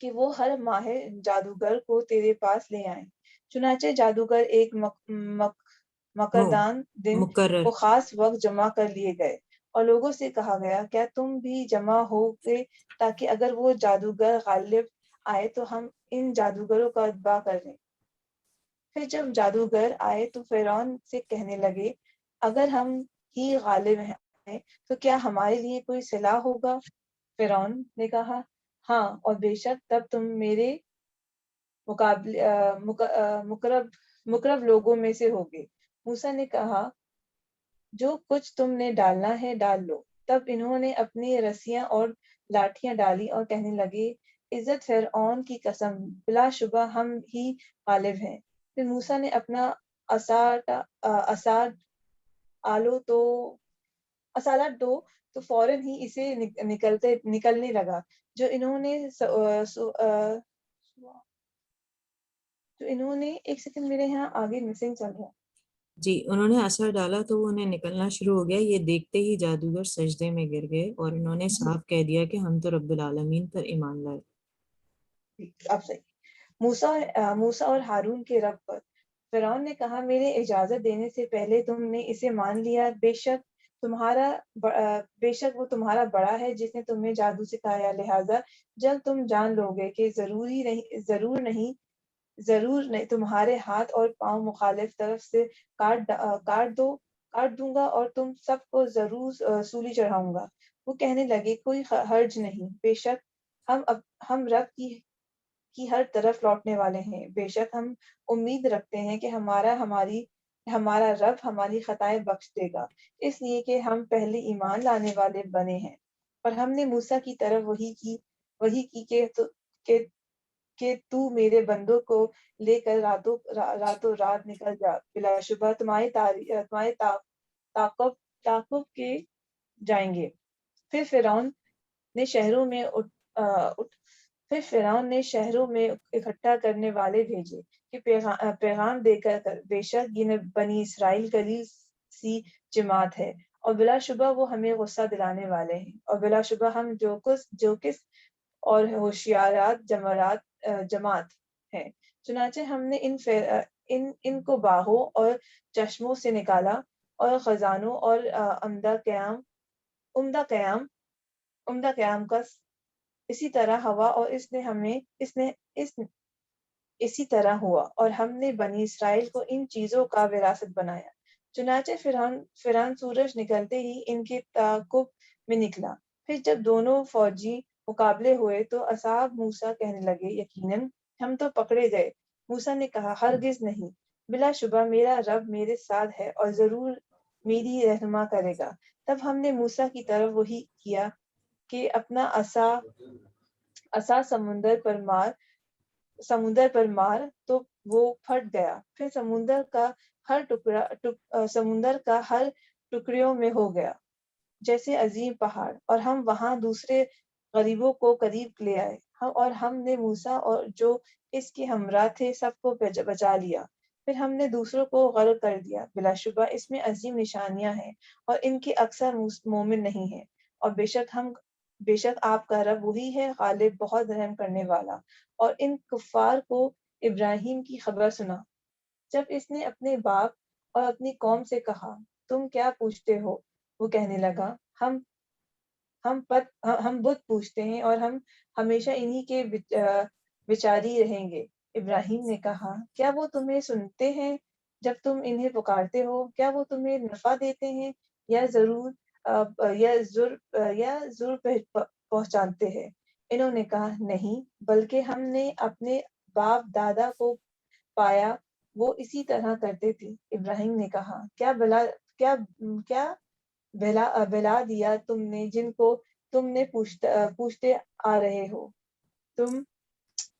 کہ وہ ہر ماہر جادوگر کو تیرے پاس لے آئیں۔ چنانچہ جادوگر ایک مکردان دن مقرر کو خاص وقت جمع کر لیے گئے اور لوگوں سے کہا گیا کیا تم بھی جمع ہو گے تاکہ اگر وہ جادوگر غالب آئے تو ہم ان جادوگروں کا اتباع کر لیں۔ پھر جب جادوگر آئے تو فرعون سے کہنے لگے اگر ہم ہی غالب ہیں تو کیا ہمارے لیے کوئی صلاح ہوگا؟ فرعون نے کہا ہاں، اور بے شک تب تم میرے مقرب لوگوں میں سے ہوگے۔ موسیٰ نے کہا جو کچھ تم نے ڈالنا ہے ڈال لو۔ تب انہوں نے اپنی رسیاں اور لاٹھیاں ڈالی اور کہنے لگے عزت فرعون کی قسم بلا شبہ ہم ہی غالب ہیں۔ پھر موسیٰ نے اپنا اصالت دو تو فوراً ہی اسے نکلنے لگا جو انہوں نے ایک سیکنڈ میرے یہاں آگے مسنگ چل رہا ہے۔ جی، انہوں نے اثر ڈالا تو وہ انہیں نکلنا شروع ہو گیا، یہ دیکھتے ہی جادوگر سجدے میں گر گئے اور انہوں نے صاف کہہ دیا کہ ہم تو رب العالمین پر ایمان لائے۔ اب صحیح موسیٰ اور ہارون کے رب پر۔ فرعون نے کہا میرے اجازت دینے سے پہلے تم نے اسے مان لیا، بے شک وہ تمہارا بڑا ہے جس نے تمہیں جادو سکھایا، لہٰذا جب تم جان لو گے کہ ضرور نہیں تمہارے ہاتھ اور پاؤں مخالف طرف سے کاٹ دوں گا اور تم سب کو ضرور سولی چڑھاؤں گا۔ وہ کہنے لگے کوئی حرج نہیں، بے شک ہم رب کی ہر طرف لوٹنے والے ہیں، بے شک ہم امید رکھتے ہیں کہ ہمارا رب ہماری خطائیں بخش دے گا، اس لیے کہ ہم پہلے ایمان لانے والے بنے ہیں۔ اور ہم نے موسیٰ کی طرف وحی کی کہ کہ تو میرے بندوں کو لے کر راتوں رات نکل جا، بلا شبہ تمہارے تعاقب کے جائیں گے۔ پھر فرعون نے شہروں میں اکٹھا کرنے والے بھیجے کہ پیغام دے کر بے شک یہ بنی اسرائیل قلیل سی جماعت ہے، اور بلا شبہ وہ ہمیں غصہ دلانے والے ہیں، اور بلا شبہ ہم جوکس اور ہوشیارات جماعت ہیں۔ چنانچہ ہم نے ان کو باہوں اور چشموں سے نکالا، اور خزانوں اور عمدہ قیام کا اسی طرح ہوا، اور اسی طرح ہوا، اور ہم نے بنی اسرائیل کو ان چیزوں کا وراثت بنایا۔ چنانچہ فرعون سورج نکلتے ہی ان کے تعاقب میں نکلا۔ پھر جب دونوں فوجی مقابلے ہوئے تو اصحاب موسیٰ کہنے لگے، یقیناً ہم تو پکڑے گئے۔ موسیٰ نے کہا، ہرگز نہیں، بلا شبہ میرا رب میرے ساتھ ہے اور ضرور میری رہنما کرے گا۔ تب ہم نے موسیٰ کی طرف وحی کیا کہ اپنا عصا سمندر پر مار، تو وہ پھٹ گیا۔ پھر سمندر کا ہر ٹکڑیوں میں ہو گیا جیسے عظیم پہاڑ، اور ہم وہاں دوسرے غریبوں کو قریب لے آئے، اور ہم نے موسیٰ اور جو اس کے ہمراہ تھے سب کو بچا لیا۔ پھر ہم نے دوسروں کو غرق کر دیا۔ بلا شبہ اس میں عظیم نشانیاں ہیں، اور ان کے اکثر مومن نہیں ہیں، اور بے شک آپ کا رب وہی ہے، غالب، بہت رحم کرنے والا۔ اور ان کفار کو ابراہیم کی خبر سنا جب اس نے اپنے باپ اور اپنی قوم سے کہا، تم کیا پوچھتے ہو؟ وہ کہنے لگا، ہم بت پوچھتے ہیں، اور ہم ہمیشہ انہی کے بچاری رہیں گے۔ ابراہیم نے کہا، کیا وہ تمہیں سنتے ہیں جب تم انہیں پکارتے ہو؟ کیا وہ تمہیں نفع دیتے ہیں یا ضر پہنچاتے ہیں؟ انہوں نے کہا، نہیں، بلکہ ہم نے اپنے باپ دادا کو پایا وہ اسی طرح کرتے تھے۔ ابراہیم نے کہا، کیا بلا دیا تم نے جن کو تم نے پوچھتے آ رہے ہو، تم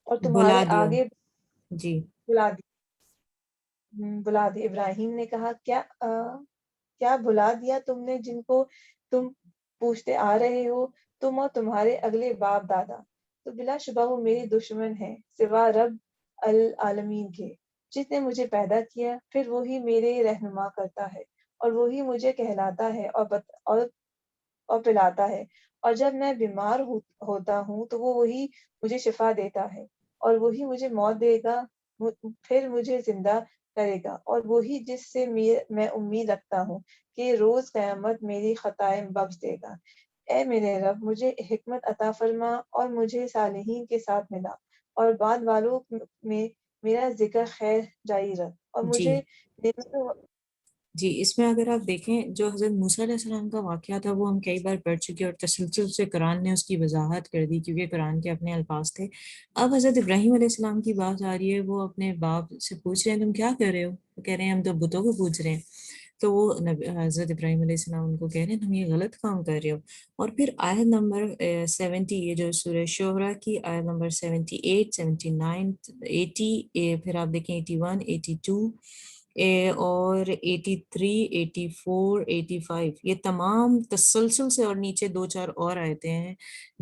اور بلا تمہارے دیا آگے جی۔ بلا دی۔ ابراہیم نے کہا، کیا بلا دیا تم نے جن کو تم پوچھتے آ رہے ہو، تم اور تمہارے اگلے باپ دادا؟ تو بلا شبہ وہ میری دشمن ہے سوا رب العالمین کے، جس نے مجھے پیدا کیا، پھر وہی میرے رہنما کرتا ہے، اور وہی مجھے کہلاتا ہے اور پلاتا ہے، اور جب میں بیمار ہوتا ہوں تو وہی مجھے شفا دیتا ہے، اور وہی مجھے موت دے گا، پھر مجھے زندہ کرے گا، اور وہی جس سے میں امید رکھتا ہوں کہ روز قیامت میری خطائیں بخش دے گا۔ اے میرے رب، مجھے حکمت عطا فرما اور مجھے صالحین کے ساتھ ملا، اور بعد والوں میں میرا ذکر خیر جاری رکھ، اور جی مجھے نعمتوں جی، اس میں اگر آپ دیکھیں جو حضرت موسیٰ علیہ السلام کا واقعہ تھا وہ ہم کئی بار پڑھ چکے، اور تسلسل سے قرآن نے اس کی وضاحت کر دی کیونکہ قرآن کے اپنے الفاظ تھے۔ اب حضرت ابراہیم علیہ السلام کی بات آ رہی ہے، وہ اپنے باپ سے پوچھ رہے ہیں، تم کیا کر رہے ہو؟ وہ کہہ رہے ہیں ہم تو بتوں کو پوچھ رہے ہیں۔ تو وہ حضرت ابراہیم علیہ السلام ان کو کہہ رہے ہیں تم یہ غلط کام کر رہے ہو۔ اور پھر آیت نمبر 70، یہ جو سورہ شعراء کی آیت نمبر 78، 79، 80، پھر آپ دیکھیں 81، 82 اور 83، 84، 85، یہ تمام تسلسل سے، اور نیچے 2-4 اور آیتیں ہیں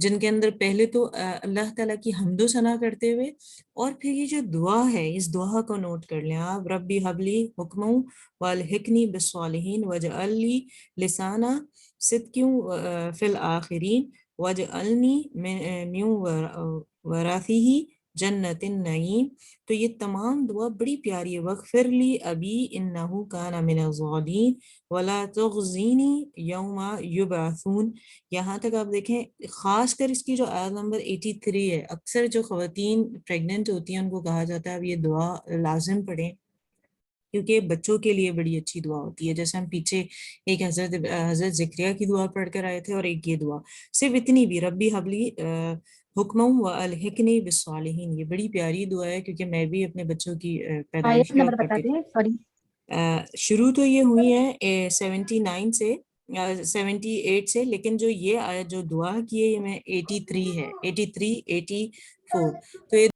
جن کے اندر پہلے تو اللہ تعالیٰ کی حمد و ثنا کرتے ہوئے، اور پھر یہ جو دعا ہے اس دعا کو نوٹ کر لیں آپ، ربی حبلی حکموں والحقنی بالصالحین وجعل لی لسانہ صدق فی الآخرین وجعلنی من ورثہ جنت النعیم۔ تو یہ تمام دعا بڑی پیاری ہے، وغفر لی ابی انہ کان من الضالین ولا تخزنی یوم یبعثون۔ یہاں تک آپ دیکھیں، خاص کر اس کی جو آیت نمبر 83 ہے، اکثر جو خواتین پریگننٹ ہوتی ہیں ان کو کہا جاتا ہے اب یہ دعا لازم پڑھیں کیونکہ بچوں کے لیے بڑی اچھی دعا ہوتی ہے۔ جیسے ہم پیچھے ایک حضرت زکریا کی دعا پڑھ کر آئے تھے، اور ایک یہ دعا، صرف اتنی بھی، ربی حبلی حکمم و الحقنی بالصالحین، یہ بڑی پیاری دعا ہے کیونکہ میں بھی اپنے بچوں کی پیدائش آیت کے نمبر وقت بتا پڑھتی دیں، سوری۔ تھی۔ شروع تو یہ ہوئی ہے 79 سے 78 سے، لیکن جو یہ آیت جو دعا کی ہے یہ میں 83 ہے، 83، 84، تو یہ